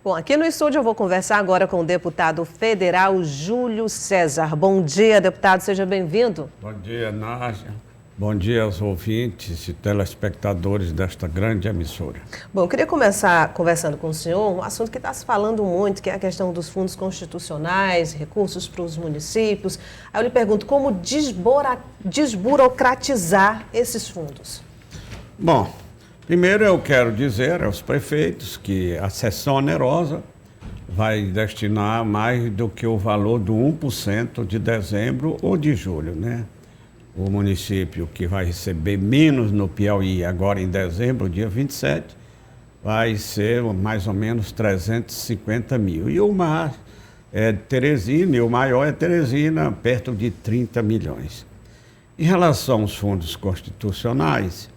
Bom, aqui no estúdio eu vou conversar agora com o deputado federal Júlio César. Bom dia, deputado, seja bem-vindo. Bom dia, Nádia. Bom dia aos ouvintes e telespectadores desta grande emissora. Bom, eu queria começar conversando com o senhor um assunto que está se falando muito, que é a questão dos fundos constitucionais, recursos para os municípios. Aí eu lhe pergunto, como desburocratizar esses fundos? Bom, primeiro eu quero dizer aos prefeitos que a sessão onerosa vai destinar mais do que o valor do 1% de dezembro ou de julho, né? O município que vai receber menos no Piauí agora em dezembro, dia 27, vai ser mais ou menos 350 mil. E o mar é Teresina, e o maior é Teresina, perto de 30 milhões. Em relação aos fundos constitucionais,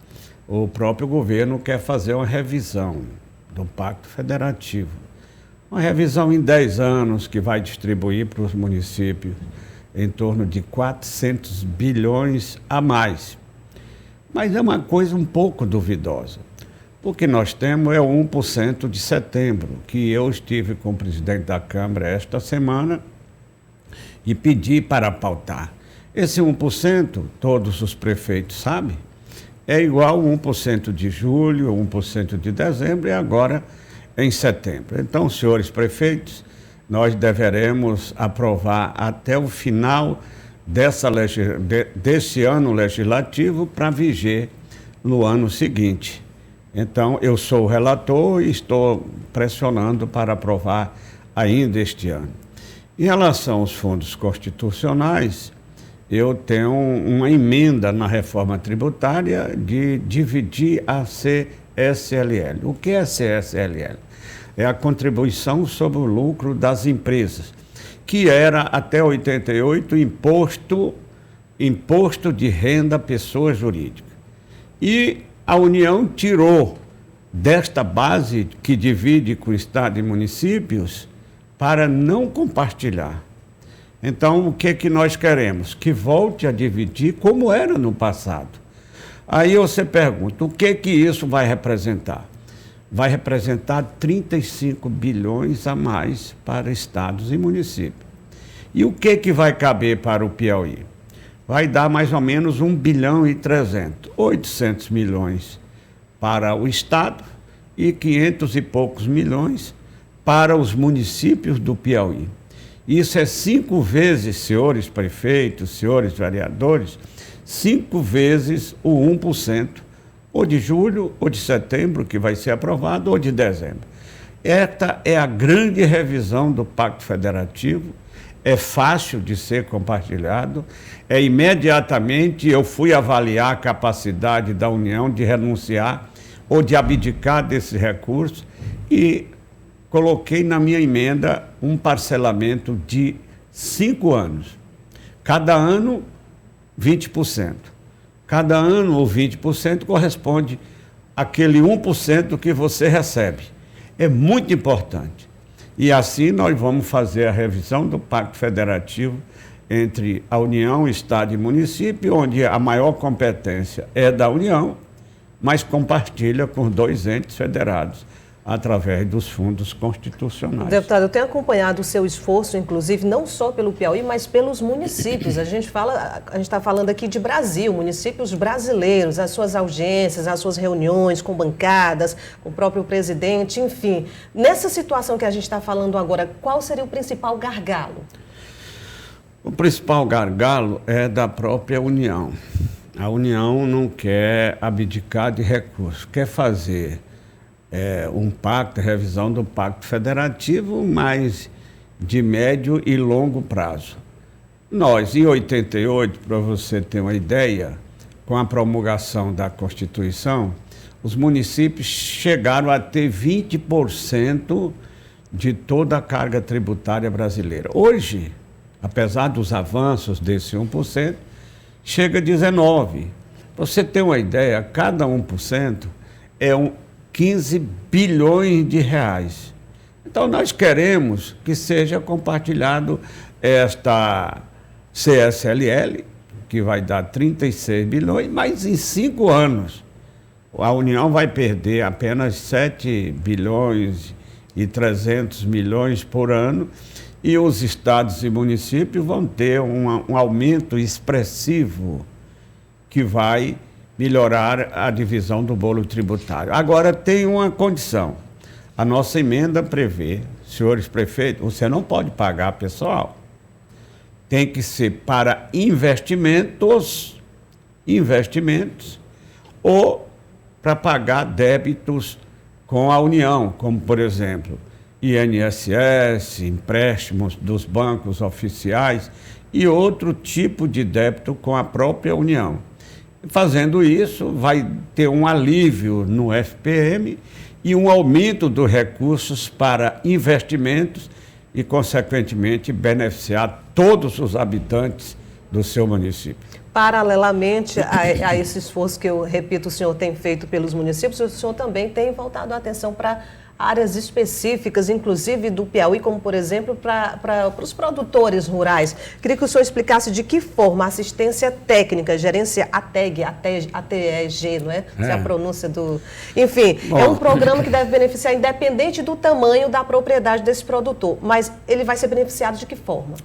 o próprio governo quer fazer uma revisão do Pacto Federativo. Uma revisão em 10 anos que vai distribuir para os municípios em torno de 400 bilhões a mais. Mas é uma coisa um pouco duvidosa. O que nós temos é o 1% de setembro, que eu estive com o presidente da Câmara esta semana e pedi para pautar. Esse 1%, todos os prefeitos sabem, é igual 1% de julho, 1% de dezembro e agora em setembro. Então, senhores prefeitos, nós deveremos aprovar até o final desse ano legislativo para viger no ano seguinte. Então, eu sou o relator e estou pressionando para aprovar ainda este ano. Em relação aos fundos constitucionais, eu tenho uma emenda na reforma tributária de dividir a CSLL. O que é CSLL? É a contribuição sobre o lucro das empresas, que era até 88 imposto de renda à pessoa jurídica. E a União tirou desta base que divide com o Estado e municípios para não compartilhar. Então, o que nós queremos? Que volte a dividir como era no passado. Aí você pergunta, o que isso vai representar? Vai representar 35 bilhões a mais para estados e municípios. E o que vai caber para o Piauí? Vai dar mais ou menos 1 bilhão e 300, 800 milhões para o estado e 500 e poucos milhões para os municípios do Piauí. Isso é 5 vezes, senhores prefeitos, senhores vereadores, 5 vezes o 1%, ou de julho, ou de setembro, que vai ser aprovado, ou de dezembro. Esta é a grande revisão do Pacto Federativo, é fácil de ser compartilhado, imediatamente eu fui avaliar a capacidade da União de renunciar ou de abdicar desse recurso e coloquei na minha emenda um parcelamento de 5 anos. Cada ano, 20%. Cada ano, ou 20%, corresponde àquele 1% que você recebe. É muito importante. E assim nós vamos fazer a revisão do Pacto Federativo entre a União, Estado e município, onde a maior competência é da União, mas compartilha com 2 entes federados, através dos fundos constitucionais. Deputado, eu tenho acompanhado o seu esforço, inclusive, não só pelo Piauí, mas pelos municípios. A gente está falando aqui de Brasil, municípios brasileiros, as suas audiências, as suas reuniões com bancadas, com o próprio presidente, enfim. Nessa situação que a gente está falando agora, qual seria o principal gargalo? O principal gargalo é da própria União. A União não quer abdicar de recursos, quer fazer um pacto, revisão do Pacto Federativo, mas de médio e longo prazo. Nós, em 88, para você ter uma ideia, com a promulgação da Constituição, os municípios chegaram a ter 20% de toda a carga tributária brasileira. Hoje, apesar dos avanços desse 1%, chega a 19%. Para você ter uma ideia, cada 1% é 15 bilhões de reais. Então, nós queremos que seja compartilhado esta CSLL, que vai dar 36 bilhões, mas em 5 anos. A União vai perder apenas 7 bilhões 300 milhões por ano, e os estados e municípios vão ter um aumento expressivo que vai melhorar a divisão do bolo tributário. Agora, tem uma condição. A nossa emenda prevê, senhores prefeitos, você não pode pagar pessoal. Tem que ser para investimentos ou para pagar débitos com a União, como, por exemplo, INSS, empréstimos dos bancos oficiais e outro tipo de débito com a própria União. Fazendo isso, vai ter um alívio no FPM e um aumento dos recursos para investimentos e, consequentemente, beneficiar todos os habitantes do seu município. Paralelamente a esse esforço que eu repito, o senhor tem feito pelos municípios, o senhor também tem voltado a atenção para áreas específicas, inclusive do Piauí, como, por exemplo, para os produtores rurais. Queria que o senhor explicasse de que forma a assistência técnica, gerência ATEG, não é? Se a pronúncia do... Enfim, bom, é um programa que deve beneficiar independente do tamanho da propriedade desse produtor, mas ele vai ser beneficiado de que forma?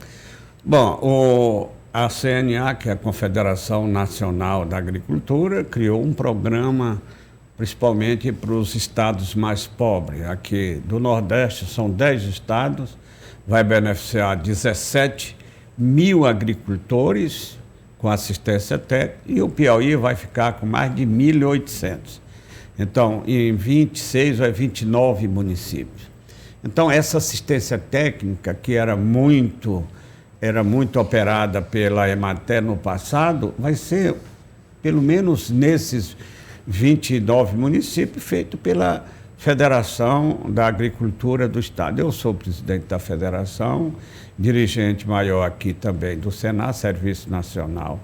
Bom, a CNA, que é a Confederação Nacional da Agricultura, criou um programa principalmente para os estados mais pobres. Aqui do Nordeste são 10 estados, vai beneficiar 17 mil agricultores com assistência técnica e o Piauí vai ficar com mais de 1.800. Então, em 26 ou 29 municípios. Então, essa assistência técnica, que era muito operada pela Emater no passado, vai ser, pelo menos nesses 29 municípios, feito pela Federação da Agricultura do Estado. Eu sou presidente da federação, dirigente maior aqui também do Senar, Serviço Nacional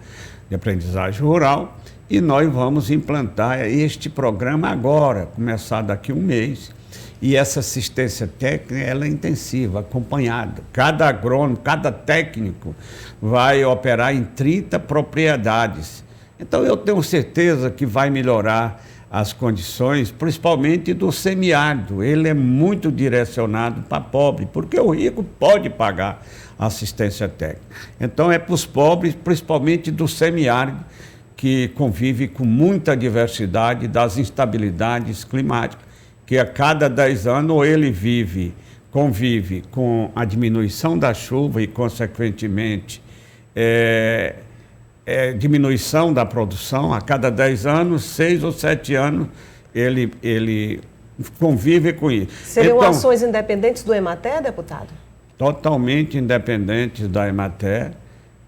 de Aprendizagem Rural, e nós vamos implantar este programa agora, começar daqui um mês. E essa assistência técnica, ela é intensiva, acompanhada. Cada agrônomo, cada técnico vai operar em 30 propriedades. Então, eu tenho certeza que vai melhorar as condições, principalmente do semiárido. Ele é muito direcionado para pobre, porque o rico pode pagar assistência técnica. Então, é para os pobres, principalmente do semiárido, que convive com muita diversidade das instabilidades climáticas, que a cada 10 anos ou ele convive com a diminuição da chuva e, consequentemente, diminuição da produção. A cada 10 anos, 6 ou 7 anos, ele convive com isso. Seriam então, ações independentes do Emater, deputado? Totalmente independentes da Emater.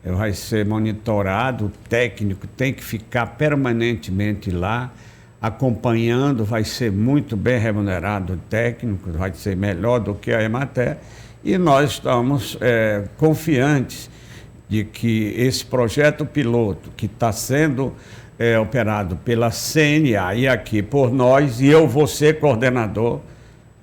Vai ser monitorado, o técnico tem que ficar permanentemente lá, acompanhando, vai ser muito bem remunerado o técnico, vai ser melhor do que a Emater, e nós estamos confiantes de que esse projeto piloto, que está sendo operado pela CNA e aqui por nós, e eu vou ser coordenador,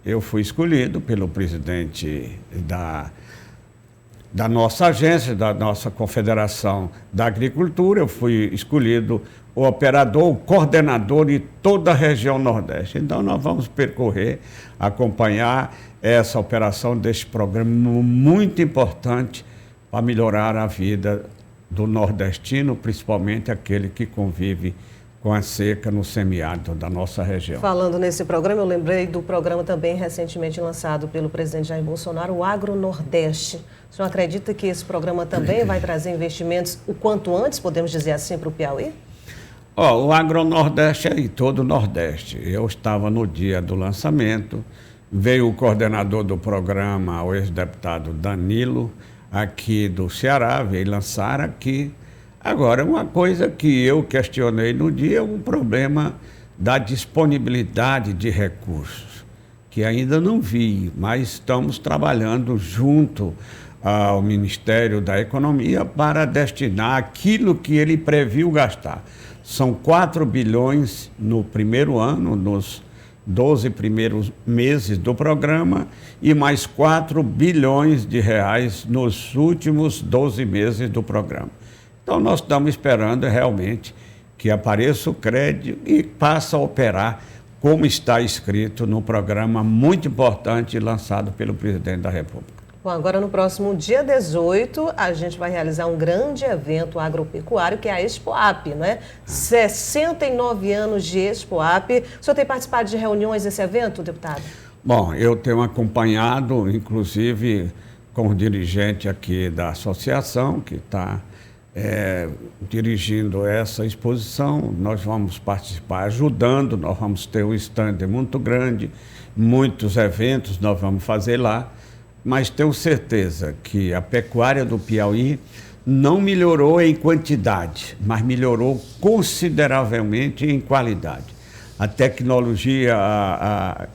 eu fui escolhido pelo presidente da nossa agência, da nossa Confederação da Agricultura, eu fui escolhido o operador, o coordenador de toda a região Nordeste. Então, nós vamos percorrer, acompanhar essa operação deste programa muito importante para melhorar a vida do nordestino, principalmente aquele que convive com a seca no semiárido da nossa região. Falando nesse programa, eu lembrei do programa também recentemente lançado pelo presidente Jair Bolsonaro, o Agro Nordeste. O senhor acredita que esse programa também vai trazer investimentos o quanto antes, podemos dizer assim, para o Piauí? O Agronordeste é em todo o Nordeste. Eu estava no dia do lançamento, veio o coordenador do programa, o ex-deputado Danilo, aqui do Ceará, veio lançar aqui. Agora, uma coisa que eu questionei no dia é o problema da disponibilidade de recursos, que ainda não vi, mas estamos trabalhando junto ao Ministério da Economia para destinar aquilo que ele previu gastar. São 4 bilhões no primeiro ano, nos 12 primeiros meses do programa, e mais 4 bilhões de reais nos últimos 12 meses do programa. Então, nós estamos esperando realmente que apareça o crédito e passe a operar como está escrito no programa muito importante lançado pelo presidente da República. Bom, agora no próximo dia 18, a gente vai realizar um grande evento agropecuário, que é a Expoap, né? 69 anos de Expoap. O senhor tem participado de reuniões desse evento, deputado? Bom, eu tenho acompanhado, inclusive, com o dirigente aqui da associação, que está dirigindo essa exposição. Nós vamos participar ajudando, nós vamos ter um stand muito grande, muitos eventos nós vamos fazer lá, mas tenho certeza que a pecuária do Piauí não melhorou em quantidade, mas melhorou consideravelmente em qualidade. A tecnologia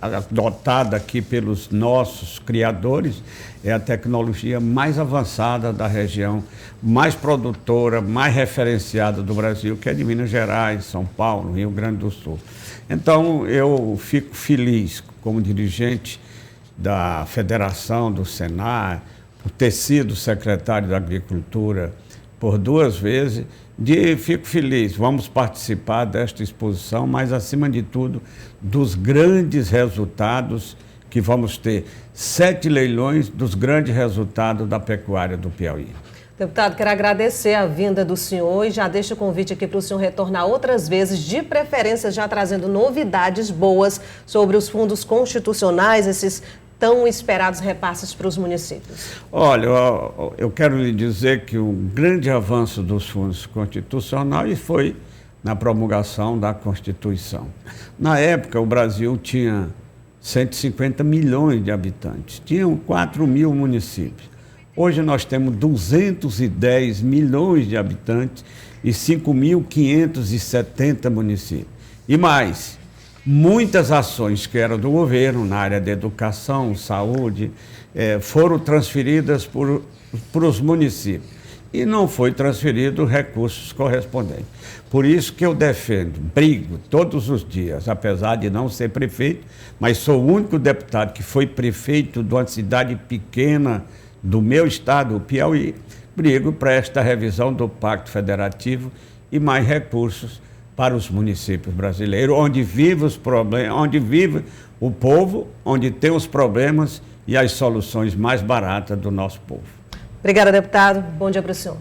adotada aqui pelos nossos criadores é a tecnologia mais avançada da região, mais produtora, mais referenciada do Brasil, que é de Minas Gerais, São Paulo, Rio Grande do Sul. Então, eu fico feliz como dirigente da Federação, do Senar, por ter sido secretário da Agricultura por 2 vezes, fico feliz, vamos participar desta exposição, mas acima de tudo, dos grandes resultados que vamos ter. 7 leilões dos grandes resultados da pecuária do Piauí. Deputado, quero agradecer a vinda do senhor e já deixo o convite aqui para o senhor retornar outras vezes, de preferência já trazendo novidades boas sobre os fundos constitucionais, esses tão esperados repasses para os municípios. Olha, eu quero lhe dizer que o grande avanço dos fundos constitucionais foi na promulgação da Constituição. Na época, o Brasil tinha 150 milhões de habitantes, tinham 4 mil municípios. Hoje nós temos 210 milhões de habitantes e 5.570 municípios. E mais, muitas ações que eram do governo na área de educação, saúde, foram transferidas para os municípios. E não foi transferido recursos correspondentes. Por isso que eu defendo, brigo todos os dias, apesar de não ser prefeito, mas sou o único deputado que foi prefeito de uma cidade pequena do meu estado, o Piauí, brigo para esta revisão do Pacto Federativo e mais recursos para os municípios brasileiros, onde vive os problemas, onde vive o povo, onde tem os problemas e as soluções mais baratas do nosso povo. Obrigada, deputado. Bom dia para o senhor.